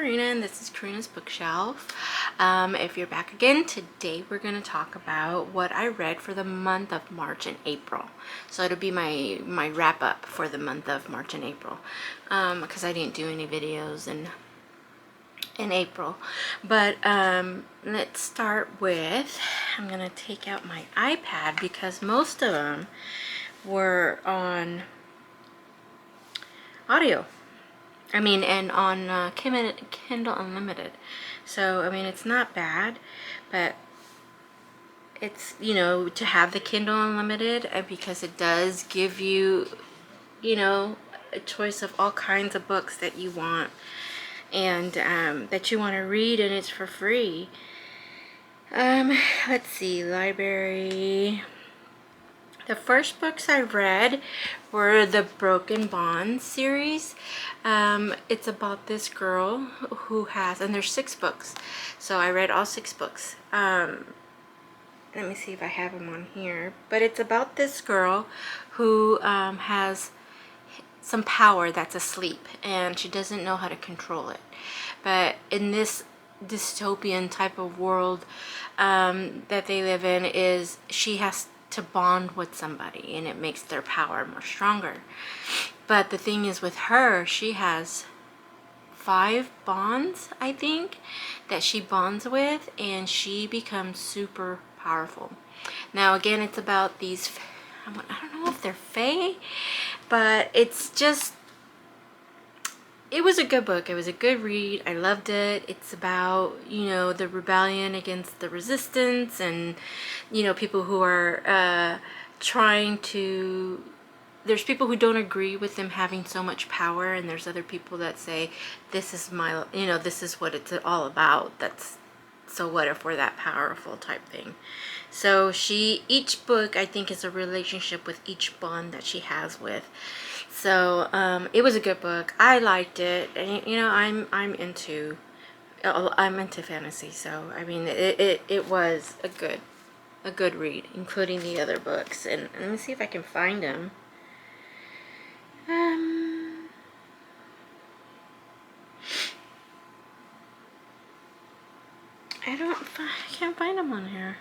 Karina, and this is Karina's Bookshelf. If you're back again, today we're going to talk about what I read for the month of March and April. So it'll be my wrap up for the month of March and April, because I didn't do any videos in April. But let's start with, I'm going to take out my iPad because most of them were on audio. And on Kindle Unlimited. So, it's not bad, but it's, to have the Kindle Unlimited because it does give you, a choice of all kinds of books that you want and that you want to read, and it's for free. Let's see, library. The first books I read were the Broken Bonds series. It's about this girl who has, and there's 6 books, so I read all 6 books. Let me see if I have them on here. But it's about this girl who has some power that's asleep, and she doesn't know how to control it. But in this dystopian type of world that they live in, is she has to bond with somebody, and it makes their power more stronger. But the thing is, with her, she has 5 bonds, I think, that she bonds with, and she becomes super powerful. Now again, it's about these, I don't know if they're fae, but it's just, it was a good book. It was a good read. I loved it. It's about, the rebellion against the resistance, and, people who are trying to, there's people who don't agree with them having so much power, and there's other people that say, this is my, this is what it's all about. So what if we're that powerful type thing. So each book, I think, is a relationship with each bond that she has with. So it was a good book. I liked it, and I'm into fantasy. So it was a good read, including the other books. And let me see if I can find them. I can't find them on here.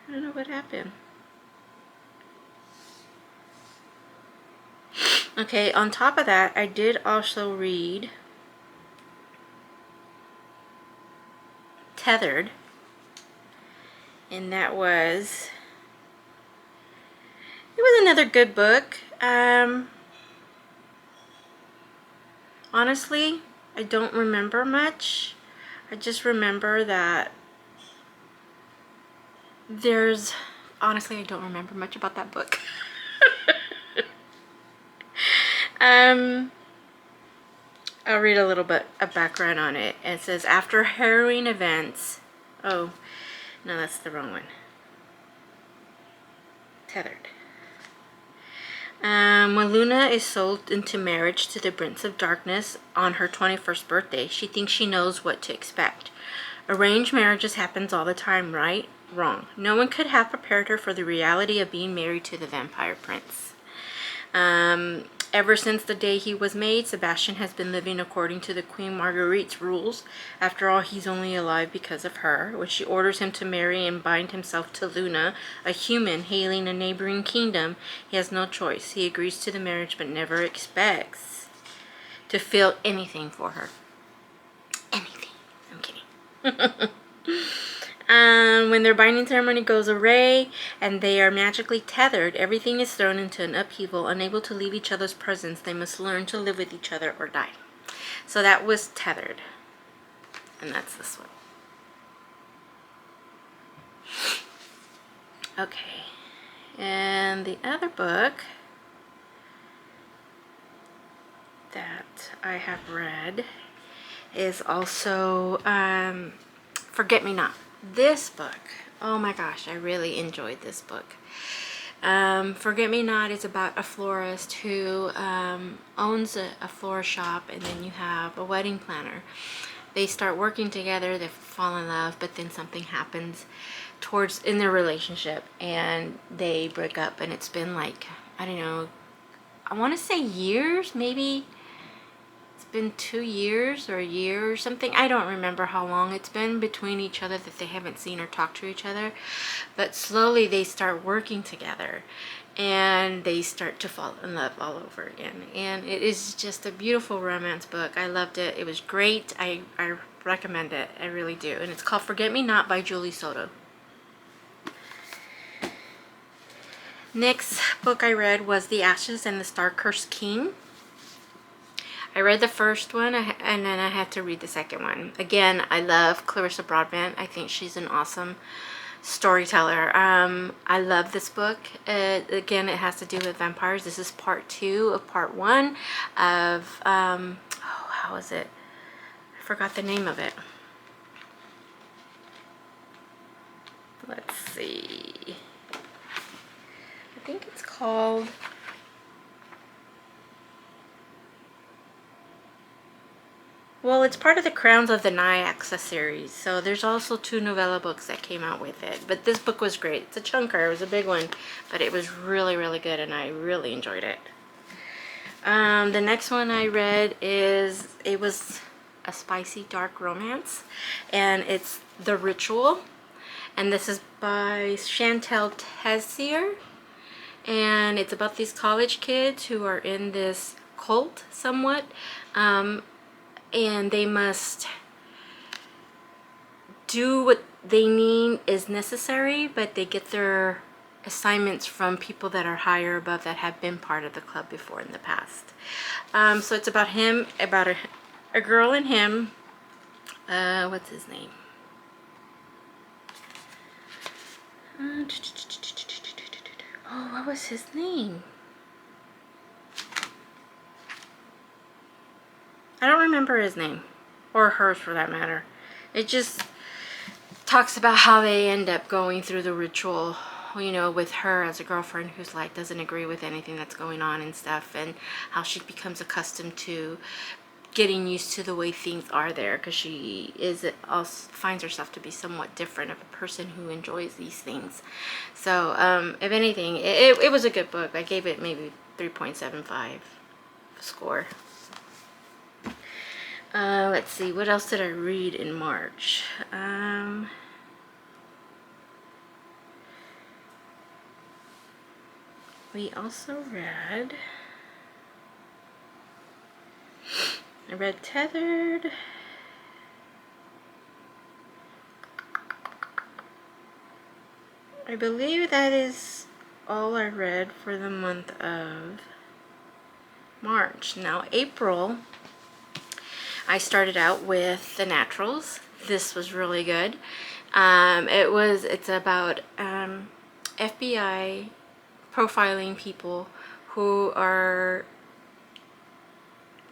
I don't know what happened. Okay, on top of that, I did also read Tethered, and it was another good book. Honestly, I don't remember much. I just remember that honestly, I don't remember much about that book. I'll read a little bit of background on it. It says, after harrowing events, oh, no, that's the wrong one. Tethered. When Luna is sold into marriage to the Prince of Darkness on her 21st birthday, she thinks she knows what to expect. Arranged marriages happens all the time, right? Wrong. No one could have prepared her for the reality of being married to the vampire prince. Ever since the day he was made, Sebastian has been living according to the Queen Marguerite's rules. After all, he's only alive because of her. When she orders him to marry and bind himself to Luna, a human hailing a neighboring kingdom, he has no choice. He agrees to the marriage but never expects to feel anything for her. Anything. I'm kidding. When their binding ceremony goes awry and they are magically tethered, everything is thrown into an upheaval. Unable to leave each other's presence, they must learn to live with each other or die. So that was Tethered. And that's this one. Okay. And the other book that I have read is also Forget Me Not. This book, oh my gosh, I really enjoyed this book. Forget Me Not is about a florist who owns a florist shop, and then you have a wedding planner. They start working together, they fall in love, but then something happens in their relationship, and they break up, and it's been like, I don't know, I want to say years, maybe. It's been 2 years or a year or something. I don't remember how long it's been between each other that they haven't seen or talked to each other. But slowly they start working together and they start to fall in love all over again. And it is just a beautiful romance book. I loved it. It was great. I recommend it. I really do. And it's called Forget Me Not by Julie Soto. Next book I read was The Ashes and the Star-Cursed King. I read the first one and then I had to read the second one. Again, I love Clarissa Broadbent. I think she's an awesome storyteller. I love this book. Again, it has to do with vampires. This is part 2 of part 1 of, oh, how is it? I forgot the name of it. Let's see. I think it's called... Well, it's part of the Crowns of the Nyaxa series, so there's also 2 novella books that came out with it. But this book was great. It's a chunker. It was a big one, but it was really, really good, and I really enjoyed it. The next one I read it was a spicy, dark romance, and it's The Ritual, and this is by Chantal Tessier, and it's about these college kids who are in this cult somewhat, and they must do what they need is necessary, but they get their assignments from people that are higher above that have been part of the club before in the past. So it's about him, about a girl and him. What's his name? Oh, what was his name? I don't remember his name, or hers for that matter. It just talks about how they end up going through the ritual, you know, with her as a girlfriend who's like doesn't agree with anything that's going on and stuff, and how she becomes accustomed to getting used to the way things are there, because she finds herself to be somewhat different of a person who enjoys these things. So if anything, it was a good book. I gave it maybe 3.75 score. Let's see, what else did I read in March? We also read... I read Tethered. I believe that is all I read for the month of March. Now, April, I started out with The Naturals. This was really good. It's about FBI profiling people who are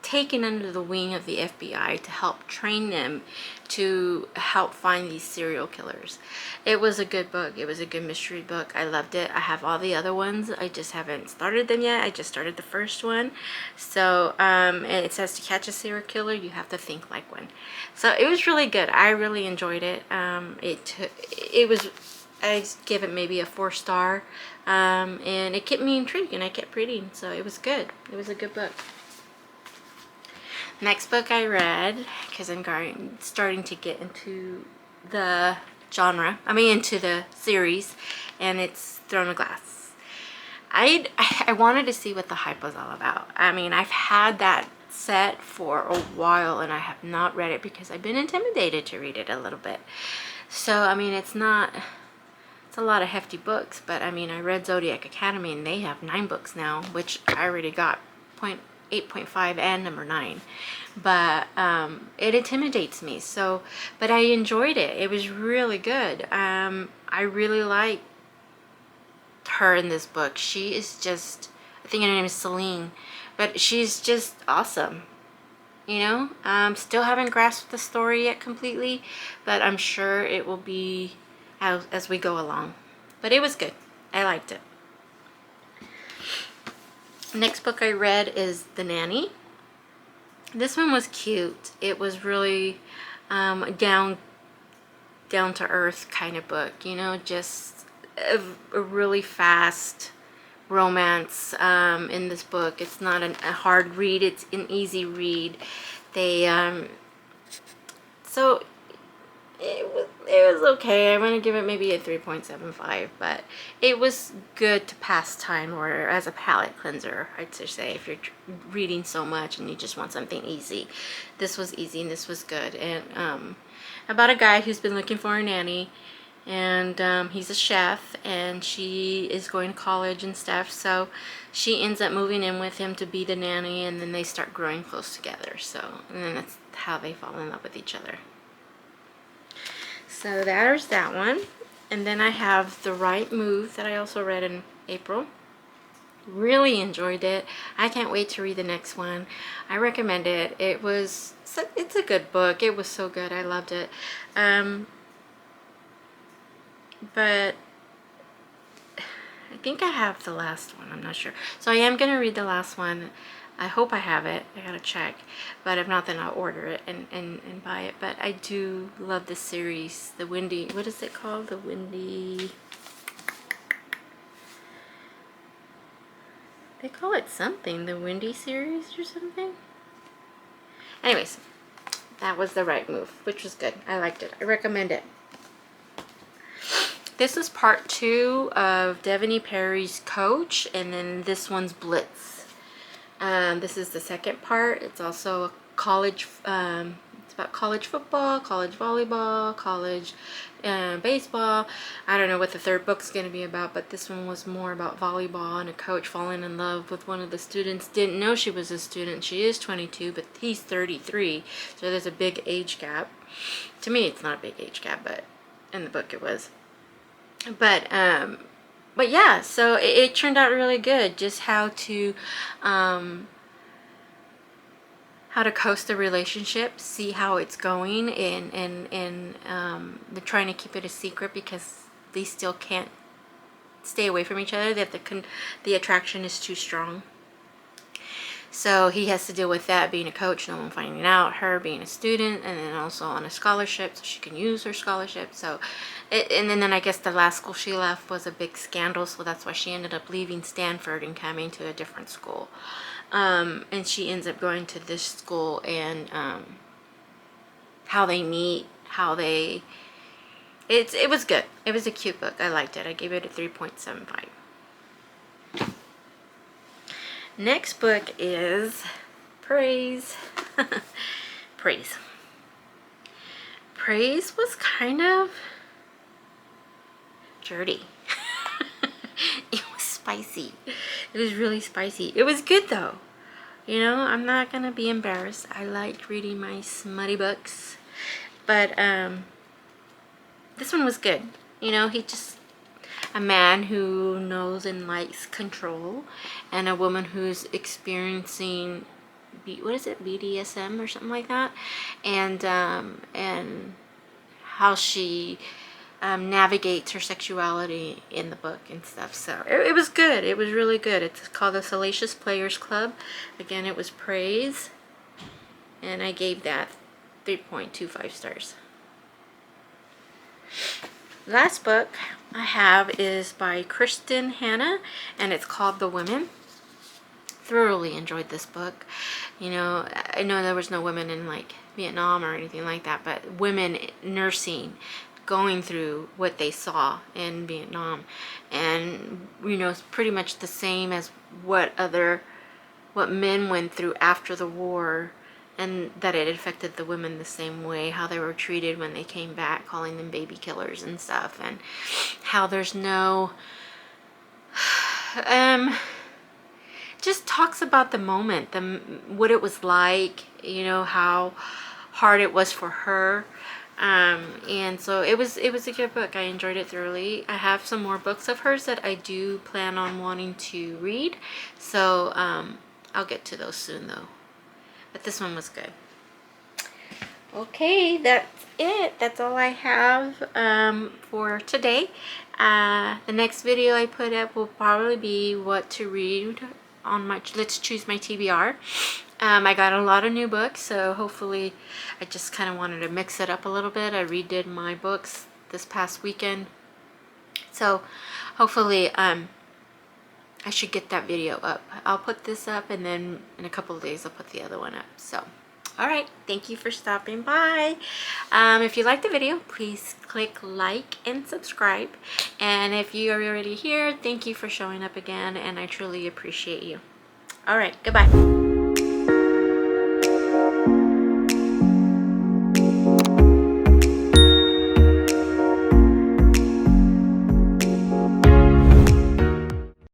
taken under the wing of the FBI to help train them to help find these serial killers. It was a good book. It was a good mystery book. I loved it. I have all the other ones. I just haven't started them yet. I just started the first one. So, and it says to catch a serial killer, you have to think like one. So it was really good. I really enjoyed it. I give it maybe a 4-star, and it kept me intrigued, and I kept reading, so it was good. It was a good book. Next book I read, because I'm starting to get into the genre, into the series, and it's Throne of Glass. I wanted to see what the hype was all about. I've had that set for a while, and I have not read it because I've been intimidated to read it a little bit. So, it's a lot of hefty books, but I read Zodiac Academy, and they have 9 books now, which I already got 8.5 and number 9, but it intimidates me. So, but I enjoyed it. It was really good. I really like her in this book. She is just, I think her name is Celine, but she's just awesome. Still haven't grasped the story yet completely, but I'm sure it will be as we go along. But it was good. I liked it. Next book I read is The Nanny. This one was cute. It was really down to earth kind of book, just a really fast romance in this book. It's not a hard read. It's an easy read. They so it was okay. I'm gonna give it maybe a 3.75, but it was good to pass time or as a palate cleanser, I'd say, if you're reading so much and you just want something easy. This was easy and this was good. And about a guy who's been looking for a nanny, and he's a chef, and she is going to college and stuff, so she ends up moving in with him to be the nanny, and then they start growing close together. So, and then that's how they fall in love with each other. So there's that one. And then I have The Right Move that I also read in April. Really enjoyed it. I can't wait to read the next one. I recommend it. It's a good book. It was so good. I loved it. But I think I have the last one. I'm not sure. So I am going to read the last one. I hope I have it. I gotta check. But if not, then I'll order it and buy it. But I do love this series. The Windy, what is it called? The Windy, they call it something. The Windy series or something? Anyways, that was The Right Move, which was good. I liked it. I recommend it. This is part 2 of Devoney Perry's Coach, and then this one's Blitz. This is the second part. It's also a college, it's about college football, college volleyball, college baseball. I don't know what the third book's going to be about, but this one was more about volleyball and a coach falling in love with one of the students. Didn't know she was a student. She is 22, but he's 33, so there's a big age gap. To me, it's not a big age gap, but in the book it was. But yeah, so it turned out really good. Just how to coast the relationship, see how it's going, and they're trying to keep it a secret because they still can't stay away from each other. That the attraction is too strong. So he has to deal with that, being a coach, no one finding out, her being a student, and then also on a scholarship, so she can use her scholarship. So, and then I guess the last school she left was a big scandal, so that's why she ended up leaving Stanford and coming to a different school. And she ends up going to this school, and how they meet, it was good. It was a cute book. I liked it. I gave it a 3.75. Next book is Praise. Praise. Praise was kind of dirty. It was spicy. It was really spicy. It was good though. You know, I'm not gonna be embarrassed. I like reading my smutty books. But this one was good. You know, a man who knows and likes control, and a woman who's experiencing, what is it, BDSM or something like that, and how she navigates her sexuality in the book and stuff. So it was good. It was really good. It's called The Salacious Players Club. Again, it was Praise, and I gave that 3.25 stars. Last book I have is by Kristen Hanna, and it's called The Women. Thoroughly enjoyed this book. You know, I know there was no women in like Vietnam or anything like that, but women nursing, going through what they saw in Vietnam, and you know, it's pretty much the same as what men went through after the war, and that it affected the women the same way, how they were treated when they came back, calling them baby killers and stuff, and how there's no just talks about the moment, what it was like, you know, how hard it was for her. And so it was a good book. I enjoyed it thoroughly. I have some more books of hers that I do plan on wanting to read, so I'll get to those soon though. But this one was good. Okay, that's it. That's all I have for today. The next video I put up will probably be what to read on my Let's Choose My TBR. I got a lot of new books, so hopefully I just kind of wanted to mix it up a little bit. I redid my books this past weekend, so hopefully I should get that video up. I'll put this up, and then in a couple of days I'll put the other one up. So all right, thank you for stopping by. If you liked the video, please click like and subscribe. And if you are already here, thank you for showing up again, and I truly appreciate you. All right, goodbye.